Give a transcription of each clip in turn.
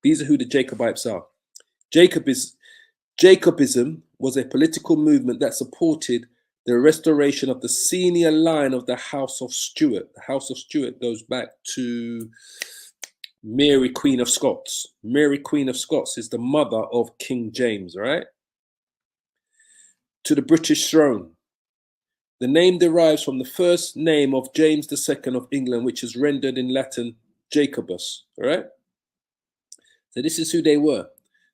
These are who the Jacobites are. Jacobism was a political movement that supported the restoration of the senior line of the House of Stuart. The House of Stuart goes back to Mary, Queen of Scots. Mary, Queen of Scots is the mother of King James, right? To the British throne. The name derives from the first name of James II of England, which is rendered in Latin Jacobus, all right? So this is who they were,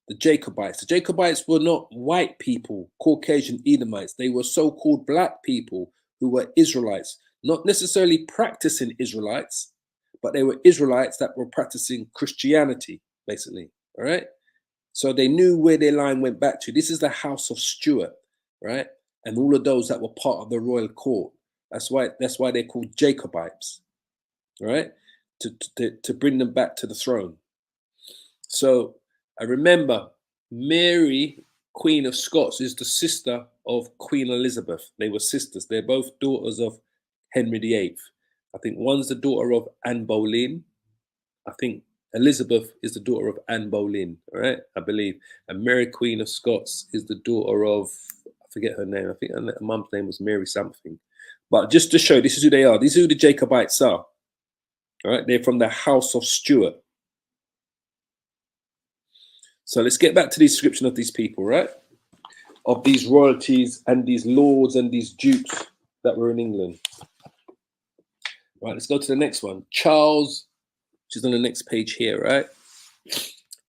the Jacobites. The Jacobites were not white people, Caucasian Edomites. They were so-called black people who were Israelites, not necessarily practicing Israelites, but they were Israelites that were practicing Christianity, basically, all right? So they knew where their line went back to. This is the House of Stuart, right? And all of those that were part of the royal court. That's why they're called Jacobites, right? To bring them back to the throne. So I remember Mary, Queen of Scots, is the sister of Queen Elizabeth. They were sisters. They're both daughters of Henry VIII. I think one's the daughter of Anne Boleyn. I think Elizabeth is the daughter of Anne Boleyn, all right, I believe. And Mary, Queen of Scots, is the daughter of, I forget her name. I think her mum's name was Mary something. But just to show, this is who they are. These are who the Jacobites are. All right, they're from the House of Stuart. So let's get back to the description of these people, right? Of these royalties and these lords and these dukes that were in England. Right, let's go to the next one. Charles, which is on the next page here, right?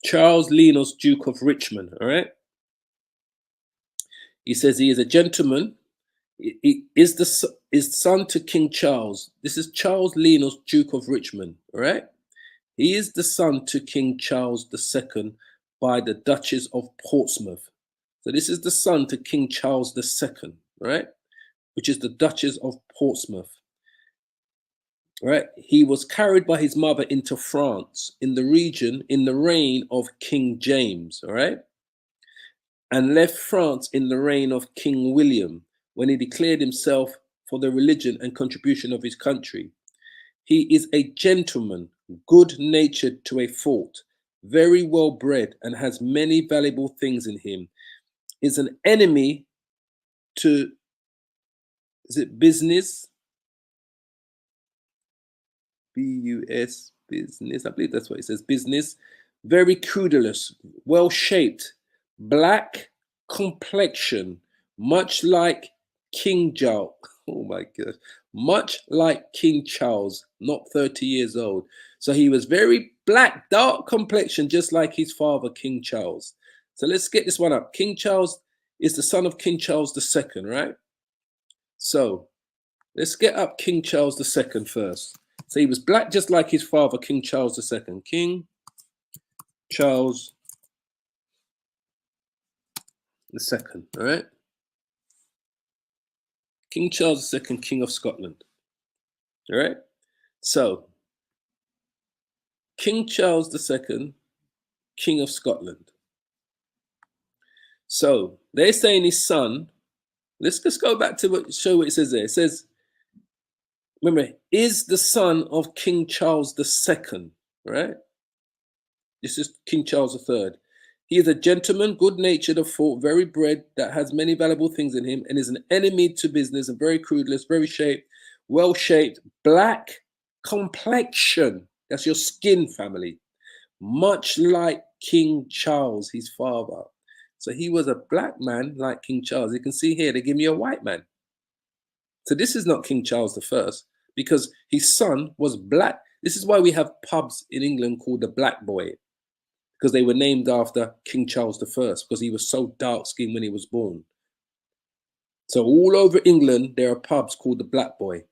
Charles Linus, Duke of Richmond, all right? He says he is a gentleman. He is son to King Charles. This is Charles Linus, Duke of Richmond, all right? He is the son to King Charles II by the Duchess of Portsmouth. So this is the son to King Charles II, right? Which is the Duchess of Portsmouth. Right, he was carried by his mother into France in the reign of King James, all right, and left France in the reign of King William when he declared himself for the religion and contribution of his country. He is a gentleman, good-natured to a fault, very well bred, and has many valuable things in him. Is an enemy to, is it business? B-U-S, business, I believe that's what it says, business, very credulous, well-shaped, black complexion, much like King Charles, oh my gosh, much like King Charles, not 30 years old. So he was very black, dark complexion, just like his father, King Charles. So let's get this one up. King Charles is the son of King Charles II, right? So let's get up King Charles II first. So he was black just like his father, King Charles II. King Charles II, all right? King Charles II, King of Scotland, all right? So, King Charles II, King of Scotland. So, they're saying his son, let's just go back to show what it says there. It says, remember, is the son of King Charles II, right? This is King Charles III. He is a gentleman, good-natured of thought, very bred, that has many valuable things in him, and is an enemy to business, and very credulous, very shaped, well-shaped, black complexion. That's your skin, family. Much like King Charles, his father. So he was a black man like King Charles. You can see here, they give me a white man. So this is not King Charles I, because his son was black. This is why we have pubs in England called the Black Boy, because they were named after King Charles I, because he was so dark-skinned when he was born. So all over England, there are pubs called the Black Boy.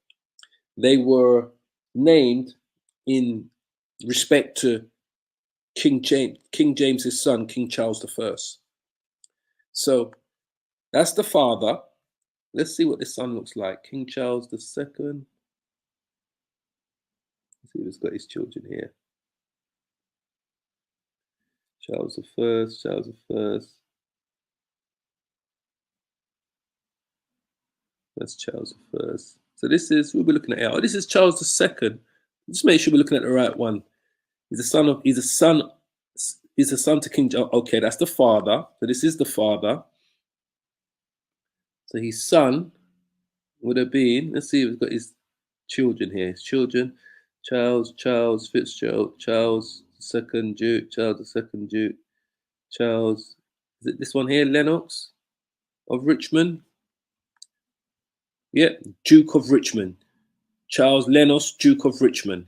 They were named in respect to King James's son, King Charles I. So that's the father. Let's see what the son looks like. King Charles II. Let's see who's got his children here. Charles I, Charles I. That's Charles I. So this is, we'll be looking at, oh, this is Charles II. Just make sure we're looking at the right one. He's a son He's the son to King Charles. Okay, that's the father. So this is the father. So his son would have been, let's see, we've got his children here. His children, Charles Fitzgerald, Charles II Duke, Charles II Duke, Charles, is it this one here, Lennox of Richmond? Yeah, Duke of Richmond. Charles Lennox, Duke of Richmond.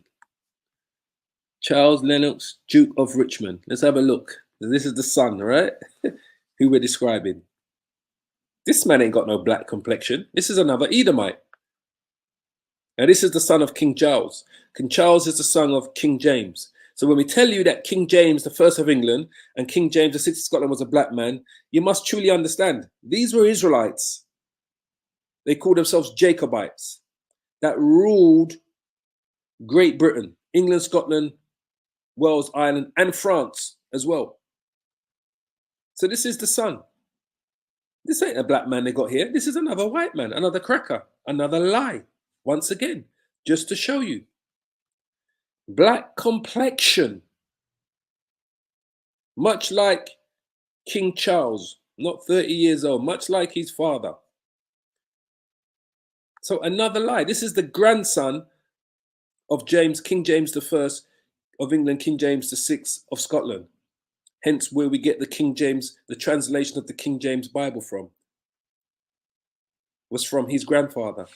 Charles Lennox, Duke of Richmond. Let's have a look. This is the son, right? Who we're describing. This man ain't got no black complexion. This is another Edomite. Now, this is the son of King Charles. King Charles is the son of King James. So when we tell you that King James, the first of England, and King James, the sixth of Scotland, was a black man, you must truly understand. These were Israelites. They called themselves Jacobites that ruled Great Britain, England, Scotland, Wales, Ireland, and France as well. So this is the son. This ain't a black man they got here. This is another white man, another cracker, another lie. Once again, just to show you. Black complexion. Much like King Charles, not 30 years old, much like his father. So another lie. This is the grandson of James, King James I of England, King James VI of Scotland. Hence where we get the King James, the translation of the King James Bible from, was from his grandfather.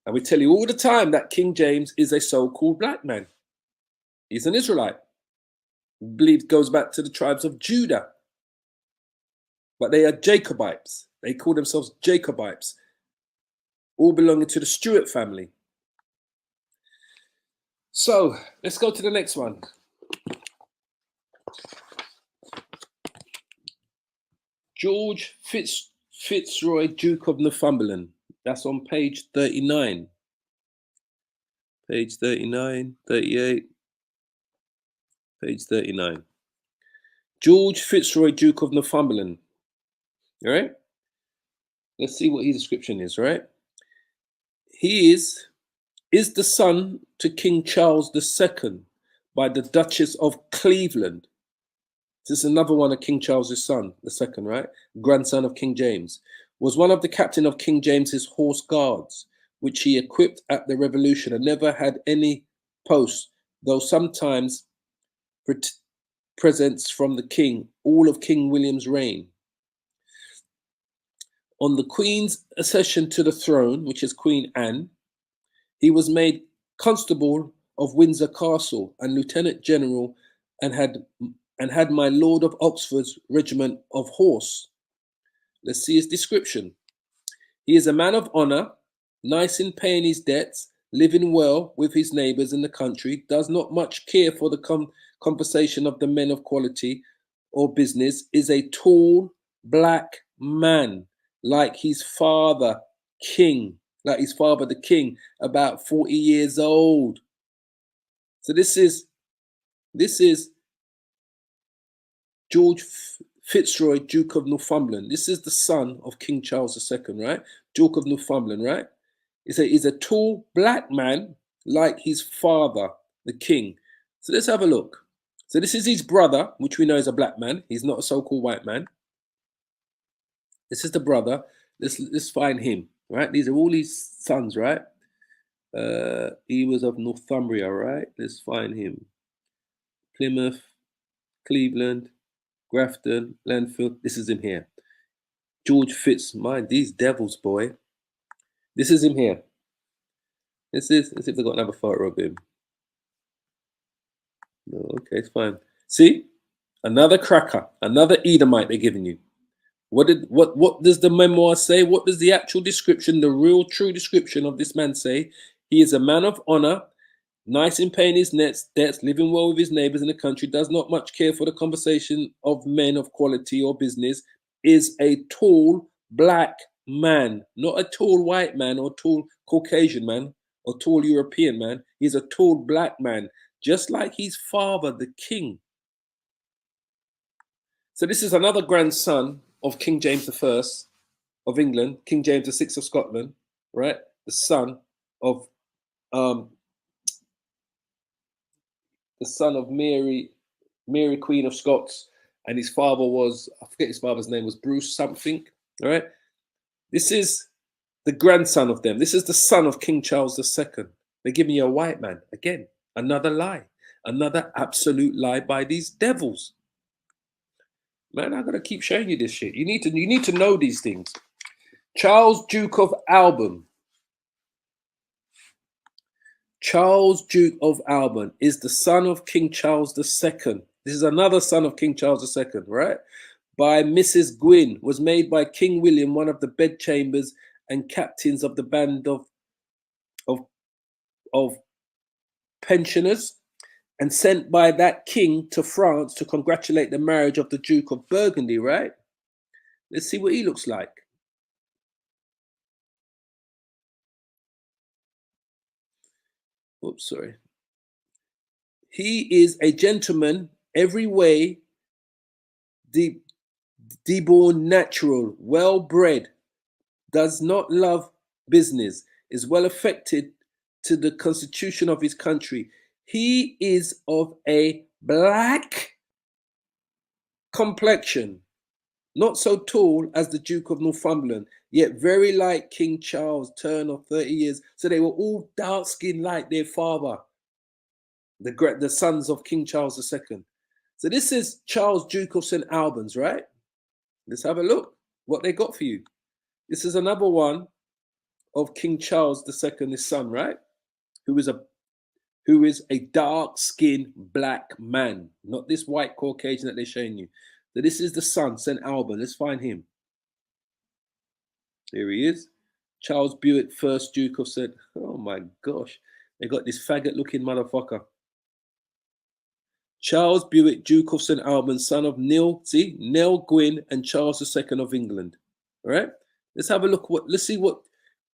And we tell you all the time that King James is a so-called black man. He's an Israelite. We believe it goes back to the tribes of Judah. But they are Jacobites. They call themselves Jacobites, all belonging to the Stuart family. So let's go to the next one. George Fitzroy, Duke of Northumberland. That's on page 39. Page 39, 38. Page 39. George Fitzroy, Duke of Northumberland. All right? Let's see what his description is, right? He is the son to King Charles II by the Duchess of Cleveland. This is another one of King Charles' son, the second, right? Grandson of King James. Was one of the captain of King James's horse guards, which he equipped at the Revolution, and never had any post, though sometimes presents from the king, all of King William's reign. On the Queen's accession to the throne, which is Queen Anne, he was made Constable of Windsor Castle and Lieutenant General, and had my Lord of Oxford's regiment of horse. Let's see his description. He is a man of honour, nice in paying his debts, living well with his neighbours in the country, does not much care for the conversation of the men of quality or business, is a tall black man, like his father the king, about 40 years old. So this is George Fitzroy, Duke of Northumberland. This is the son of King Charles II, right? Duke of Northumberland, right? He's a tall black man like his father, the king. So let's have a look. So this is his brother, which we know is a black man. He's not a so-called white man. This is the brother. Let's find him, right? These are all his sons, right? He was of Northumbria, right? Let's find him. Plymouth, Cleveland, Grafton, Lanfield. This is him here. George Fitzroy, these devils, boy. This is him here. Let's see if they've got another photo of him. No, okay, it's fine. See? Another cracker, another Edomite they're giving you. What does the memoir say? What does the actual description, the real true description of this man say? He is a man of honor, nice in paying his debts, living well with his neighbors in the country, does not much care for the conversation of men of quality or business, is a tall black man, not a tall white man or tall Caucasian man or tall European man. He's a tall black man, just like his father, the king. So this is another grandson of King James I of England, King James VI of Scotland, right? The son of Mary, Mary, Queen of Scots, and his father was, I forget his father's name, was Bruce something. All right. This is the grandson of them. This is the son of King Charles II. They're giving you a white man. Again, another lie. Another absolute lie by these devils. Man, I gotta keep showing you this shit. You need to know these things. Charles, Duke of Alban. Charles, Duke of Alban, is the son of King Charles II. This is another son of King Charles II, right? By Mrs. Gwynn, was made by King William, one of the bedchambers and captains of the band of pensioners, and sent by that king to France to congratulate the marriage of the Duke of Burgundy, right? Let's see what he looks like. Oops, sorry. He is a gentleman every way, deborn, natural, well bred, does not love business, is well affected to the constitution of his country. He is of a black complexion, not so tall as the Duke of Northumberland, yet very like King Charles, turn of 30 years. So they were all dark skinned like their father, the sons of King Charles II. So this is Charles, Duke of St. Albans, right? Let's have a look what they got for you. This is another one of King Charles II, his son, right? Who is a dark-skinned black man, not this white Caucasian that they're showing you. So this is the son, St. Alban. Let's find him. Here he is. Charles Buick, first Duke of St. Oh my gosh. They got this faggot-looking motherfucker. Charles Buick, Duke of St. Albans, son of Nell Gwynn and Charles II of England. All right? Let's have a look. Let's see what.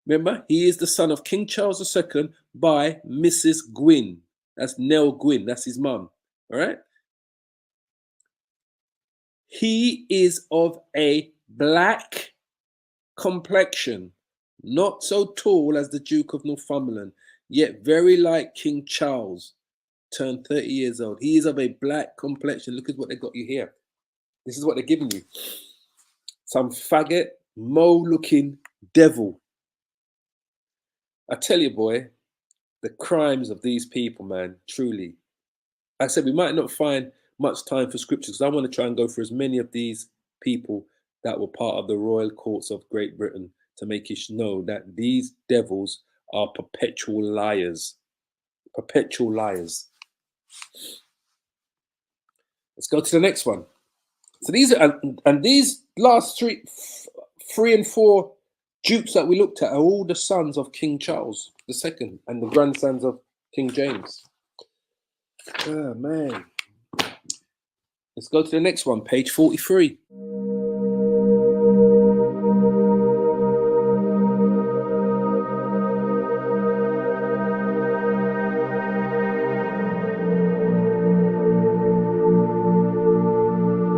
Remember, he is the son of King Charles II by Mrs. Gwynn. That's Nell Gwynn. That's his mum. All right? He is of a black complexion, not so tall as the Duke of Northumberland, yet very like King Charles, turned 30 years old. He is of a black complexion. Look at what they got you here. This is what they're giving you. Some faggot, mole-looking devil. I tell you, boy, the crimes of these people, man, truly. I said we might not find much time for scriptures because I want to try and go for as many of these people that were part of the royal courts of Great Britain to make you know that these devils are perpetual liars. Perpetual liars. Let's go to the next one. So these are, and these last three and four dukes that we looked at are all the sons of King Charles II and the grandsons of King James. Oh man. Let's go to the next one, page 43.